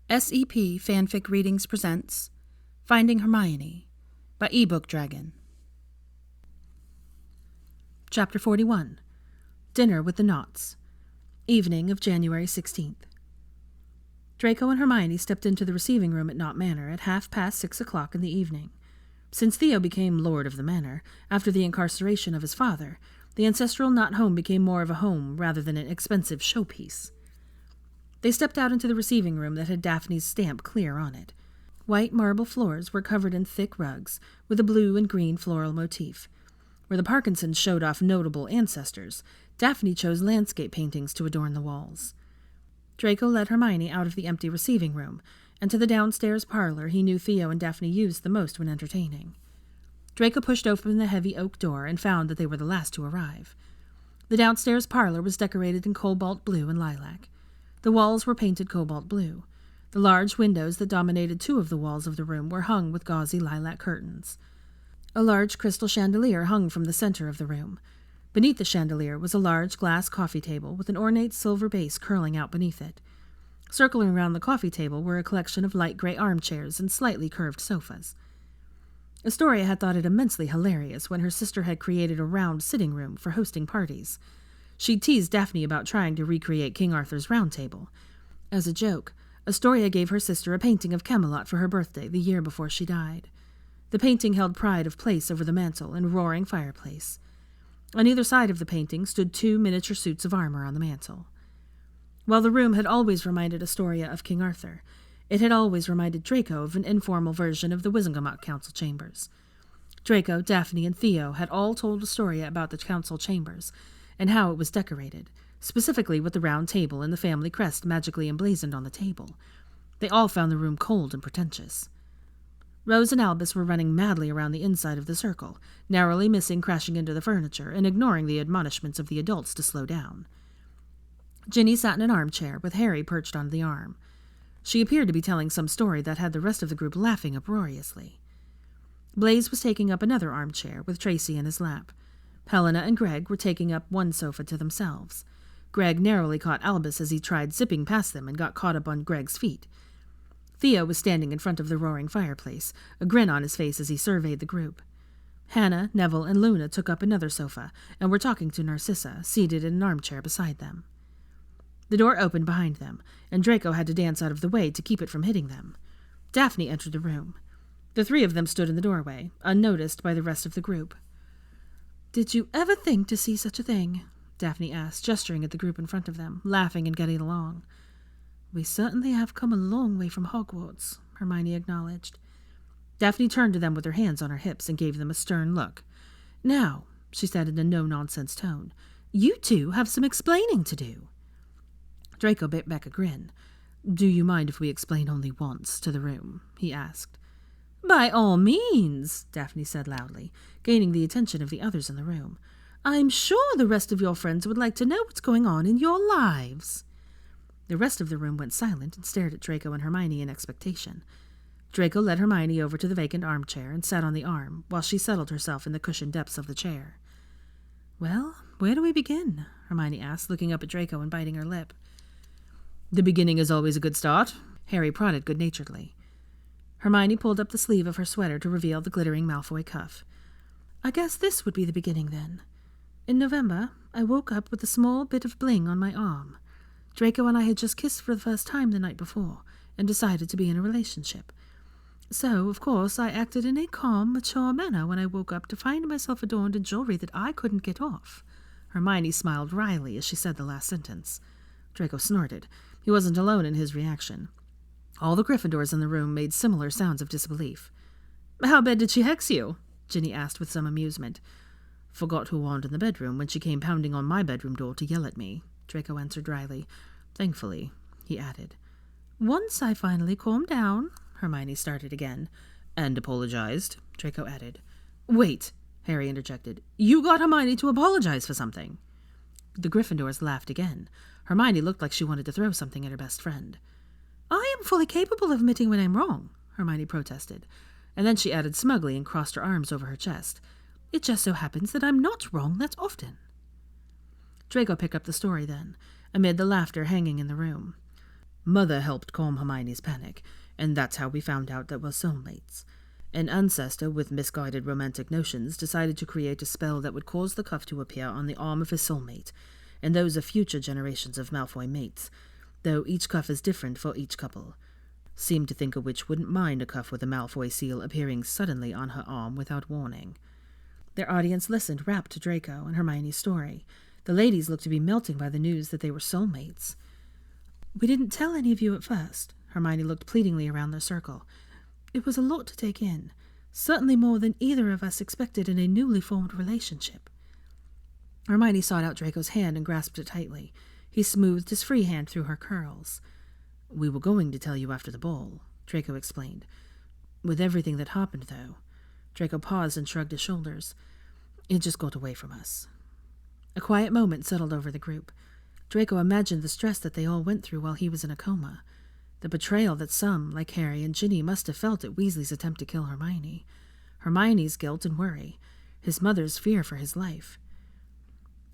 SEP Fanfic Readings presents Finding Hermione by ebookdragon. Chapter 41. Dinner with the Notts. Evening of January 16th. Draco and Hermione stepped into the receiving room at Nott Manor at 6:30 o'clock in the evening. Since Theo became lord of the manor, after the incarceration of his father, the ancestral Nott home became more of a home rather than an expensive showpiece. They stepped out into the receiving room that had Daphne's stamp clear on it. White marble floors were covered in thick rugs, with a blue and green floral motif. Where the Parkinsons showed off notable ancestors, Daphne chose landscape paintings to adorn the walls. Draco led Hermione out of the empty receiving room, and to the downstairs parlor he knew Theo and Daphne used the most when entertaining. Draco pushed open the heavy oak door and found that they were the last to arrive. The downstairs parlor was decorated in cobalt blue and lilac. The walls were painted cobalt blue. The large windows that dominated two of the walls of the room were hung with gauzy lilac curtains. A large crystal chandelier hung from the center of the room. Beneath the chandelier was a large glass coffee table with an ornate silver base curling out beneath it. Circling around the coffee table were a collection of light gray armchairs and slightly curved sofas. Astoria had thought it immensely hilarious when her sister had created a round sitting room for hosting parties. She'd teased Daphne about trying to recreate King Arthur's Round Table. As a joke, Astoria gave her sister a painting of Camelot for her birthday the year before she died. The painting held pride of place over the mantel and roaring fireplace. On either side of the painting stood two miniature suits of armor on the mantel. While the room had always reminded Astoria of King Arthur, it had always reminded Draco of an informal version of the Wizengamot council chambers. Draco, Daphne, and Theo had all told Astoria about the council chambers and how it was decorated, specifically with the round table and the family crest magically emblazoned on the table. They all found the room cold and pretentious. Rose and Albus were running madly around the inside of the circle, narrowly missing crashing into the furniture and ignoring the admonishments of the adults to slow down. Ginny sat in an armchair with Harry perched on the arm. She appeared to be telling some story that had the rest of the group laughing uproariously. Blaise was taking up another armchair with Tracy in his lap. Helena and Greg were taking up one sofa to themselves. Greg narrowly caught Albus as he tried zipping past them and got caught up on Greg's feet. Theo was standing in front of the roaring fireplace, a grin on his face as he surveyed the group. Hannah, Neville, and Luna took up another sofa and were talking to Narcissa, seated in an armchair beside them. The door opened behind them, and Draco had to dance out of the way to keep it from hitting them. Daphne entered the room. The three of them stood in the doorway, unnoticed by the rest of the group. "Did you ever think to see such a thing?" Daphne asked, gesturing at the group in front of them, laughing and getting along. "We certainly have come a long way from Hogwarts," Hermione acknowledged. Daphne turned to them with her hands on her hips and gave them a stern look. "Now," she said in a no-nonsense tone, "you two have some explaining to do." Draco bit back a grin. "Do you mind if we explain only once to the room?" he asked. "By all means," Daphne said loudly, gaining the attention of the others in the room. "I'm sure the rest of your friends would like to know what's going on in your lives." The rest of the room went silent and stared at Draco and Hermione in expectation. Draco led Hermione over to the vacant armchair and sat on the arm, while she settled herself in the cushioned depths of the chair. "Well, where do we begin?" Hermione asked, looking up at Draco and biting her lip. "The beginning is always a good start," Harry prodded good-naturedly. Hermione pulled up the sleeve of her sweater to reveal the glittering Malfoy cuff. "I guess this would be the beginning, then. In November, I woke up with a small bit of bling on my arm. Draco and I had just kissed for the first time the night before, and decided to be in a relationship. So, of course, I acted in a calm, mature manner when I woke up to find myself adorned in jewelry that I couldn't get off." Hermione smiled wryly as she said the last sentence. Draco snorted. He wasn't alone in his reaction. All the Gryffindors in the room made similar sounds of disbelief. "How bad did she hex you?" Ginny asked with some amusement. "Forgot her wand in the bedroom when she came pounding on my bedroom door to yell at me," Draco answered dryly. "Thankfully," he added. "Once I finally calmed down," Hermione started again. "And apologized," Draco added. "Wait," Harry interjected. "You got Hermione to apologize for something." The Gryffindors laughed again. Hermione looked like she wanted to throw something at her best friend. "I am fully capable of admitting when I'm wrong," Hermione protested, and then she added smugly and crossed her arms over her chest. "It just so happens that I'm not wrong that often." Draco picked up the story then, amid the laughter hanging in the room. Mother helped calm Hermione's panic, and that's how we found out that we're soulmates. An ancestor with misguided romantic notions decided to create a spell that would cause the cuff to appear on the arm of his soulmate, and those are future generations of Malfoy mates, though each cuff is different for each couple. Seemed to think a witch wouldn't mind a cuff with a Malfoy seal appearing suddenly on her arm without warning. Their audience listened rapt to Draco and Hermione's story. The ladies looked to be melting by the news that they were soulmates. "We didn't tell any of you at first." Hermione looked pleadingly around their circle. "It was a lot to take in, certainly more than either of us expected in a newly formed relationship." Hermione sought out Draco's hand and grasped it tightly. He smoothed his free hand through her curls. "We were going to tell you after the ball," Draco explained. "With everything that happened, though." Draco paused and shrugged his shoulders. "It just got away from us." A quiet moment settled over the group. Draco imagined the stress that they all went through while he was in a coma. The betrayal that some, like Harry and Ginny, must have felt at Weasley's attempt to kill Hermione. Hermione's guilt and worry. His mother's fear for his life.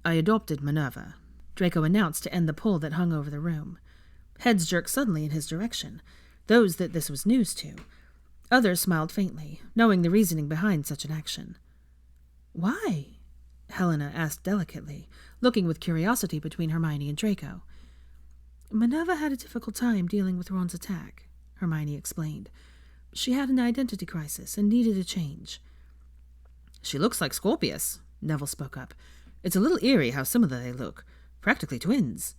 "I adopted Minerva," Draco announced to end the pull that hung over the room. Heads jerked suddenly in his direction, those that this was news to. Others smiled faintly, knowing the reasoning behind such an action. "Why?" Helena asked delicately, looking with curiosity between Hermione and Draco. "Minerva had a difficult time dealing with Ron's attack," Hermione explained. "She had an identity crisis and needed a change." "She looks like Scorpius," Neville spoke up. "It's a little eerie how similar they look. Practically twins."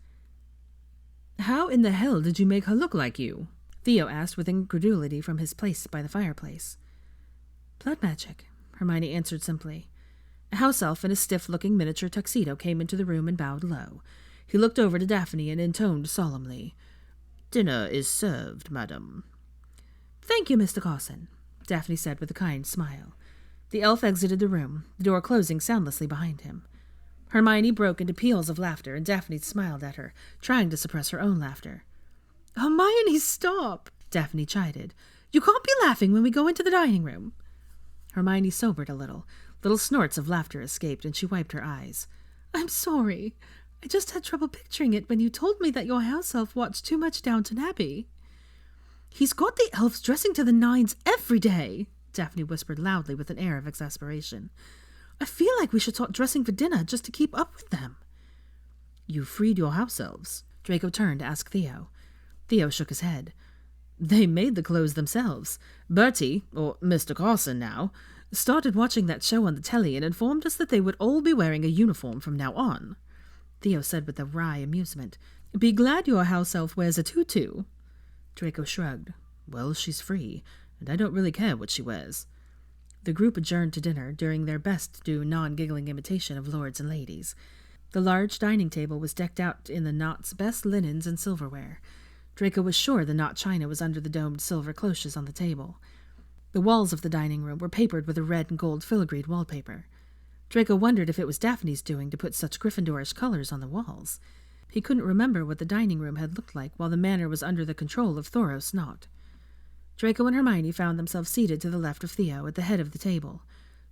"How in the hell did you make her look like you?" Theo asked with incredulity from his place by the fireplace. "Blood magic," Hermione answered simply. A house elf in a stiff-looking miniature tuxedo came into the room and bowed low. He looked over to Daphne and intoned solemnly, "Dinner is served, madam." "Thank you, Mr. Carson," Daphne said with a kind smile. The elf exited the room, the door closing soundlessly behind him. Hermione broke into peals of laughter, and Daphne smiled at her, trying to suppress her own laughter. "Hermione, stop!" Daphne chided. "You can't be laughing when we go into the dining room." Hermione sobered a little. Little snorts of laughter escaped, and she wiped her eyes. "I'm sorry. I just had trouble picturing it when you told me that your house elf watched too much Downton Abbey." "He's got the elves dressing to the nines every day," Daphne whispered loudly with an air of exasperation. "I feel like we should start dressing for dinner just to keep up with them." "You freed your house elves?" Draco turned to ask Theo. Theo shook his head. "They made the clothes themselves. Bertie, or Mr. Carson now, started watching that show on the telly and informed us that they would all be wearing a uniform from now on." Theo said with a wry amusement, "Be glad your house elf wears a tutu." Draco shrugged. "Well, she's free, and I don't really care what she wears." The group adjourned to dinner, doing their best to do non-giggling imitation of lords and ladies. The large dining table was decked out in the Nott's best linens and silverware. Draco was sure the Nott china was under the domed silver cloches on the table. The walls of the dining room were papered with a red and gold filigreed wallpaper. Draco wondered if it was Daphne's doing to put such Gryffindorish colors on the walls. He couldn't remember what the dining room had looked like while the manor was under the control of Thoros Nott. Draco and Hermione found themselves seated to the left of Theo at the head of the table.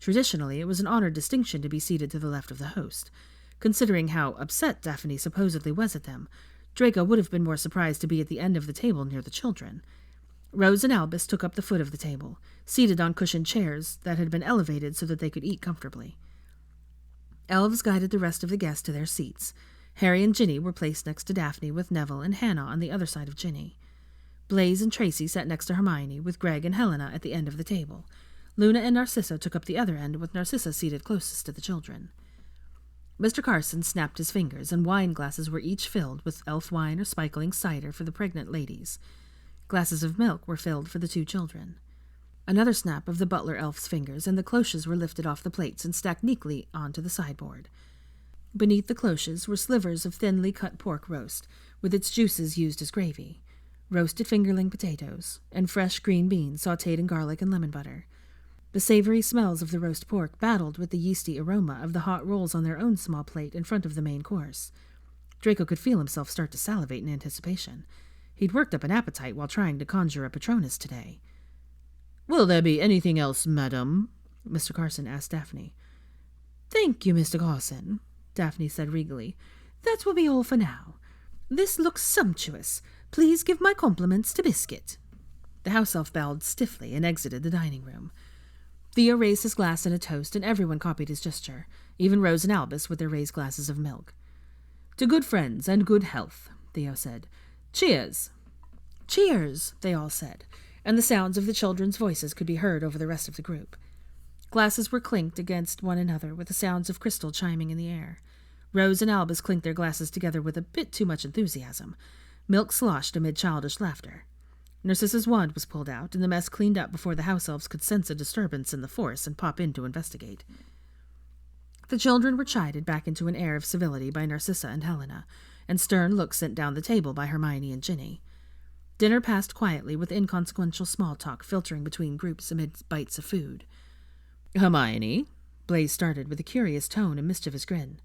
Traditionally, it was an honored distinction to be seated to the left of the host. Considering how upset Daphne supposedly was at them, Draco would have been more surprised to be at the end of the table near the children. Rose and Albus took up the foot of the table, seated on cushioned chairs that had been elevated so that they could eat comfortably. Elves guided the rest of the guests to their seats. Harry and Ginny were placed next to Daphne, with Neville and Hannah on the other side of Ginny. Blaise and Tracy sat next to Hermione, with Greg and Helena at the end of the table. Luna and Narcissa took up the other end, with Narcissa seated closest to the children. Mr. Carson snapped his fingers, and wine glasses were each filled with elf wine or sparkling cider for the pregnant ladies. Glasses of milk were filled for the two children. Another snap of the butler elf's fingers, and the cloches were lifted off the plates and stacked neatly onto the sideboard. Beneath the cloches were slivers of thinly cut pork roast, with its juices used as gravy, roasted fingerling potatoes, and fresh green beans sautéed in garlic and lemon butter. The savory smells of the roast pork battled with the yeasty aroma of the hot rolls on their own small plate in front of the main course. Draco could feel himself start to salivate in anticipation. He'd worked up an appetite while trying to conjure a Patronus today. "Will there be anything else, madam?" Mr. Carson asked Daphne. "Thank you, Mr. Carson," Daphne said regally. "That will be all for now. This looks sumptuous, Please give my compliments to Biscuit." The house elf bowed stiffly and exited the dining room. Theo raised his glass in a toast, and everyone copied his gesture, even Rose and Albus with their raised glasses of milk. "To good friends and good health," Theo said. "Cheers." "Cheers," they all said, and the sounds of the children's voices could be heard over the rest of the group. Glasses were clinked against one another with the sounds of crystal chiming in the air. Rose and Albus clinked their glasses together with a bit too much enthusiasm. Milk sloshed amid childish laughter. Narcissa's wand was pulled out, and the mess cleaned up before the house elves could sense a disturbance in the force and pop in to investigate. The children were chided back into an air of civility by Narcissa and Helena, and stern looks sent down the table by Hermione and Ginny. Dinner passed quietly, with inconsequential small talk filtering between groups amid bites of food. "Hermione," Blaise started with a curious tone and mischievous grin.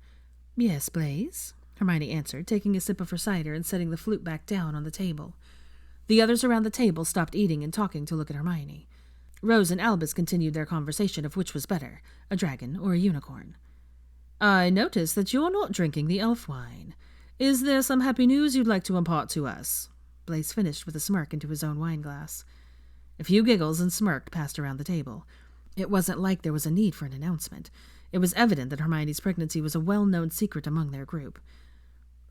"Yes, Blaise," Hermione answered, taking a sip of her cider and setting the flute back down on the table. The others around the table stopped eating and talking to look at Hermione. Rose and Albus continued their conversation of which was better, a dragon or a unicorn. "I notice that you're not drinking the elf wine. Is there some happy news you'd like to impart to us?" Blaise finished with a smirk into his own wineglass. A few giggles and smirk passed around the table. It wasn't like there was a need for an announcement. It was evident that Hermione's pregnancy was a well-known secret among their group.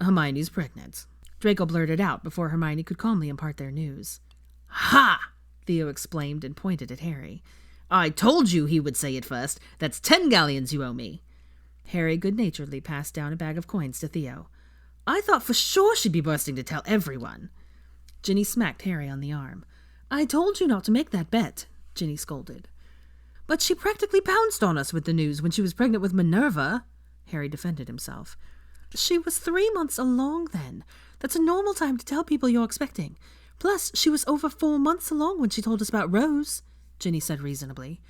"Hermione's pregnant," Draco blurted out before Hermione could calmly impart their news. "Ha!" Theo exclaimed and pointed at Harry. "I told you he would say it first. That's 10 galleons you owe me." Harry good-naturedly passed down a bag of coins to Theo. "I thought for sure she'd be bursting to tell everyone." Ginny smacked Harry on the arm. "I told you not to make that bet," Ginny scolded. "But she practically pounced on us with the news when she was pregnant with Minerva," Harry defended himself. "She was 3 months along then. That's a normal time to tell people you're expecting. Plus, she was over 4 months along when she told us about Rose," Ginny said reasonably.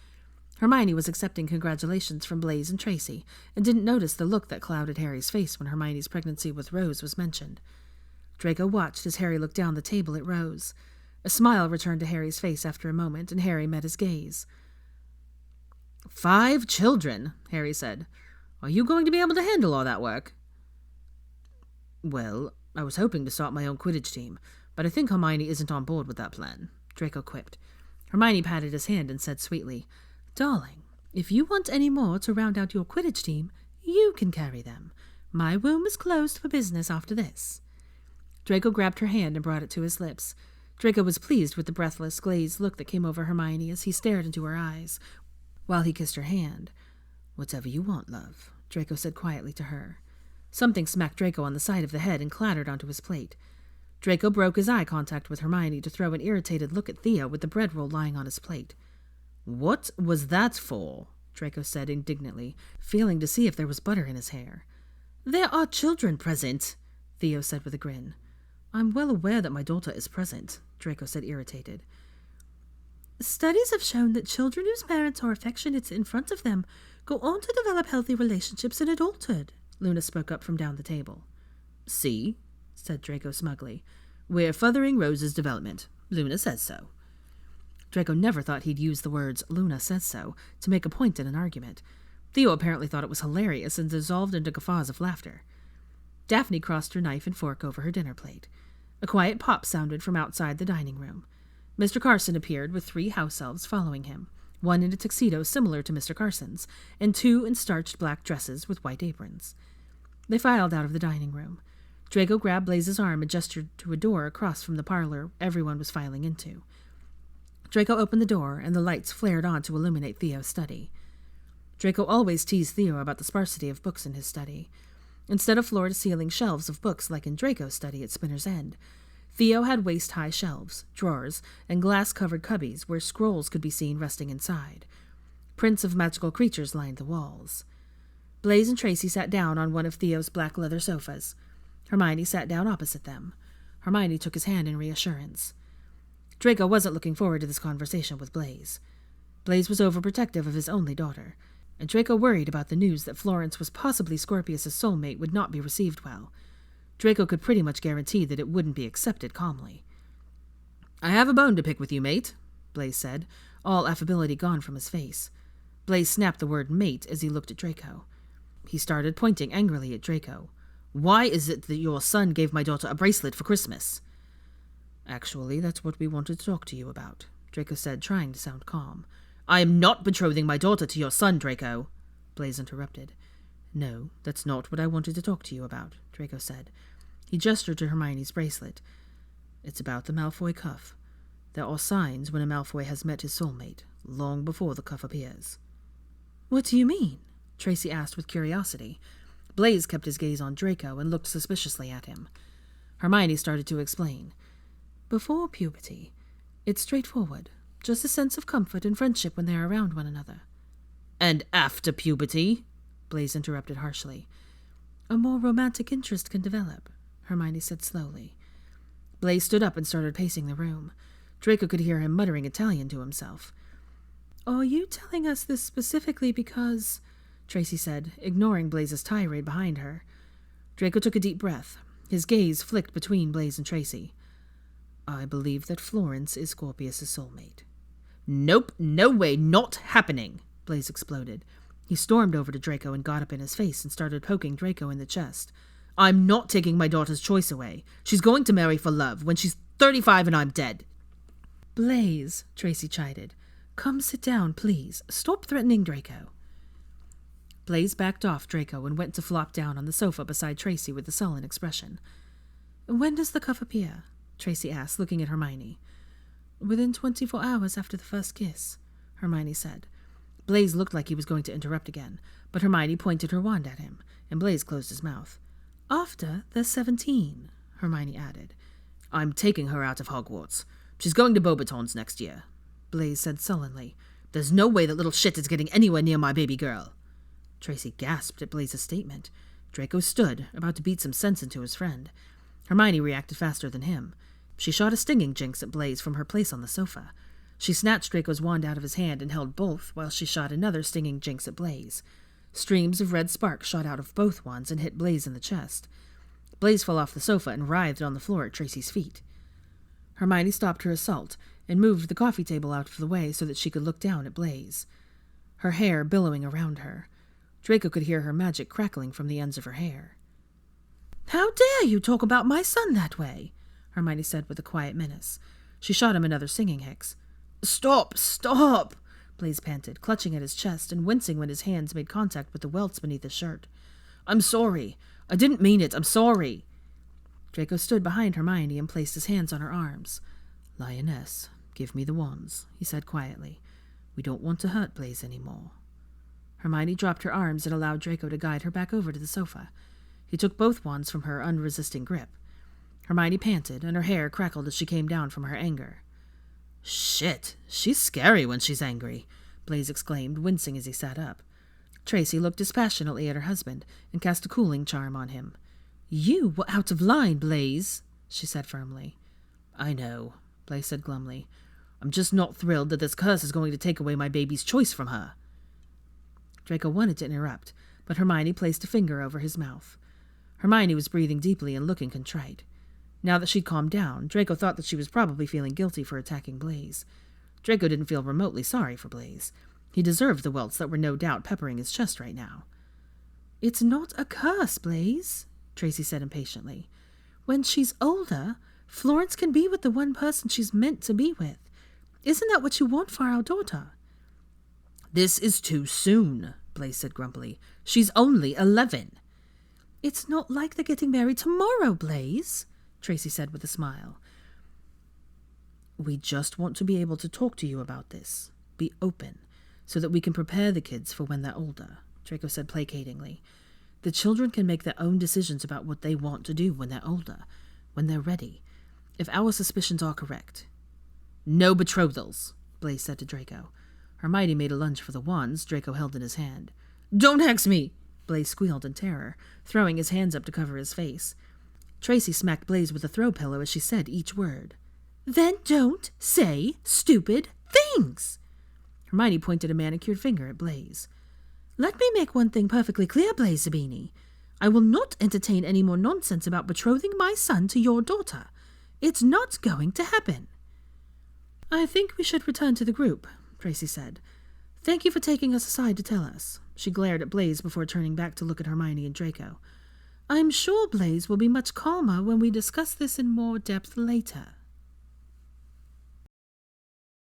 Hermione was accepting congratulations from Blaise and Tracy, and didn't notice the look that clouded Harry's face when Hermione's pregnancy with Rose was mentioned. Draco watched as Harry looked down the table at Rose. A smile returned to Harry's face after a moment, and Harry met his gaze. 5 children, Harry said. "Are you going to be able to handle all that work?" "Well, I was hoping to start my own Quidditch team, but I think Hermione isn't on board with that plan," Draco quipped. Hermione patted his hand and said sweetly, "Darling, if you want any more to round out your Quidditch team, you can carry them. My womb is closed for business after this." Draco grabbed her hand and brought it to his lips. Draco was pleased with the breathless, glazed look that came over Hermione as he stared into her eyes, while he kissed her hand. "Whatever you want, love," Draco said quietly to her. Something smacked Draco on the side of the head and clattered onto his plate. Draco broke his eye contact with Hermione to throw an irritated look at Theo with the bread roll lying on his plate. "What was that for?" Draco said indignantly, feeling to see if there was butter in his hair. "There are children present," Theo said with a grin. "I'm well aware that my daughter is present," Draco said irritated. "Studies have shown that children whose parents are affectionate in front of them go on to develop healthy relationships in adulthood," Luna spoke up from down the table. "See?" said Draco smugly. "We're furthering Rose's development. Luna says so." Draco never thought he'd use the words "Luna says so" to make a point in an argument. Theo apparently thought it was hilarious and dissolved into guffaws of laughter. Daphne crossed her knife and fork over her dinner plate. A quiet pop sounded from outside the dining room. Mr. Carson appeared with 3 house elves following him, one in a tuxedo similar to Mr. Carson's, and 2 in starched black dresses with white aprons. They filed out of the dining room. Draco grabbed Blaise's arm and gestured to a door across from the parlor everyone was filing into. Draco opened the door, and the lights flared on to illuminate Theo's study. Draco always teased Theo about the sparsity of books in his study. Instead of floor-to-ceiling shelves of books like in Draco's study at Spinner's End, Theo had waist-high shelves, drawers, and glass-covered cubbies where scrolls could be seen resting inside. Prints of magical creatures lined the walls. Blaise and Tracy sat down on one of Theo's black leather sofas. Hermione sat down opposite them. Hermione took his hand in reassurance. Draco wasn't looking forward to this conversation with Blaise. Blaise was overprotective of his only daughter, and Draco worried about the news that Florence was possibly Scorpius's soulmate would not be received well. Draco could pretty much guarantee that it wouldn't be accepted calmly. "I have a bone to pick with you, mate," Blaise said, all affability gone from his face. Blaise snapped the word mate as he looked at Draco. He started pointing angrily at Draco. "Why is it that your son gave my daughter a bracelet for Christmas?" Actually, that's what we wanted to talk to you about, Draco said, trying to sound calm. I am not betrothing my daughter to your son, Draco, Blaise interrupted. No, that's not what I wanted to talk to you about, Draco said. He gestured to Hermione's bracelet. It's about the Malfoy cuff. There are signs when a Malfoy has met his soulmate, long before the cuff appears. What do you mean? Tracy asked with curiosity. Blaise kept his gaze on Draco and looked suspiciously at him. Hermione started to explain. Before puberty, it's straightforward, just a sense of comfort and friendship when they are around one another. And after puberty? Blaise interrupted harshly. A more romantic interest can develop, Hermione said slowly. Blaise stood up and started pacing the room. Draco could hear him muttering Italian to himself. Are you telling us this specifically because... Tracy said, ignoring Blaise's tirade behind her. Draco took a deep breath. His gaze flicked between Blaise and Tracy. I believe that Florence is Scorpius's soulmate. Nope, no way, not happening, Blaise exploded. He stormed over to Draco and got up in his face and started poking Draco in the chest. I'm not taking my daughter's choice away. She's going to marry for love when she's 35 and I'm dead. Blaise, Tracy chided. Come sit down, please. Stop threatening Draco. Blaise backed off Draco and went to flop down on the sofa beside Tracy with a sullen expression. When does the cuff appear? Tracy asked, looking at Hermione. Within 24 hours after the first kiss, Hermione said. Blaise looked like he was going to interrupt again, but Hermione pointed her wand at him, and Blaise closed his mouth. After they're 17, Hermione added. I'm taking her out of Hogwarts. She's going to Beauxbatons next year, Blaise said sullenly. There's no way that little shit is getting anywhere near my baby girl. Tracy gasped at Blaise's statement. Draco stood, about to beat some sense into his friend. Hermione reacted faster than him. She shot a stinging jinx at Blaise from her place on the sofa. She snatched Draco's wand out of his hand and held both, while she shot another stinging jinx at Blaise. Streams of red sparks shot out of both wands and hit Blaise in the chest. Blaise fell off the sofa and writhed on the floor at Tracy's feet. Hermione stopped her assault and moved the coffee table out of the way so that she could look down at Blaise, her hair billowing around her. Draco could hear her magic crackling from the ends of her hair. How dare you talk about my son that way? Hermione said with a quiet menace. She shot him another singing hex. Stop! Stop! Blaise panted, clutching at his chest and wincing when his hands made contact with the welts beneath his shirt. I'm sorry. I didn't mean it. I'm sorry. Draco stood behind Hermione and placed his hands on her arms. Lioness, give me the wands, he said quietly. We don't want to hurt Blaise anymore. Hermione dropped her arms and allowed Draco to guide her back over to the sofa. He took both wands from her unresisting grip. Hermione panted, and her hair crackled as she came down from her anger. Shit, she's scary when she's angry, Blaise exclaimed, wincing as he sat up. Tracy looked dispassionately at her husband and cast a cooling charm on him. You were out of line, Blaise, she said firmly. I know, Blaise said glumly. I'm just not thrilled that this curse is going to take away my baby's choice from her. Draco wanted to interrupt, but Hermione placed a finger over his mouth. Hermione was breathing deeply and looking contrite. Now that she'd calmed down, Draco thought that she was probably feeling guilty for attacking Blaise. Draco didn't feel remotely sorry for Blaise. He deserved the welts that were no doubt peppering his chest right now. It's not a curse, Blaise, Tracy said impatiently. When she's older, Florence can be with the one person she's meant to be with. Isn't that what you want for our daughter? This is too soon, Blaise said grumpily. She's only 11. It's not like they're getting married tomorrow, Blaise, Tracy said with a smile. We just want to be able to talk to you about this. Be open, so that we can prepare the kids for when they're older, Draco said placatingly. The children can make their own decisions about what they want to do when they're older, when they're ready, if our suspicions are correct. No betrothals, Blaise said to Draco. Hermione made a lunge for the wands Draco held in his hand. Don't hex me, Blaise squealed in terror, throwing his hands up to cover his face. Tracy smacked Blaise with a throw pillow as she said each word. Then don't say stupid things. Hermione pointed a manicured finger at Blaise. Let me make one thing perfectly clear, Blaise Zabini. I will not entertain any more nonsense about betrothing my son to your daughter. It's not going to happen. I think we should return to the group, Tracy said. Thank you for taking us aside to tell us. She glared at Blaise before turning back to look at Hermione and Draco. I'm sure Blaise will be much calmer when we discuss this in more depth later.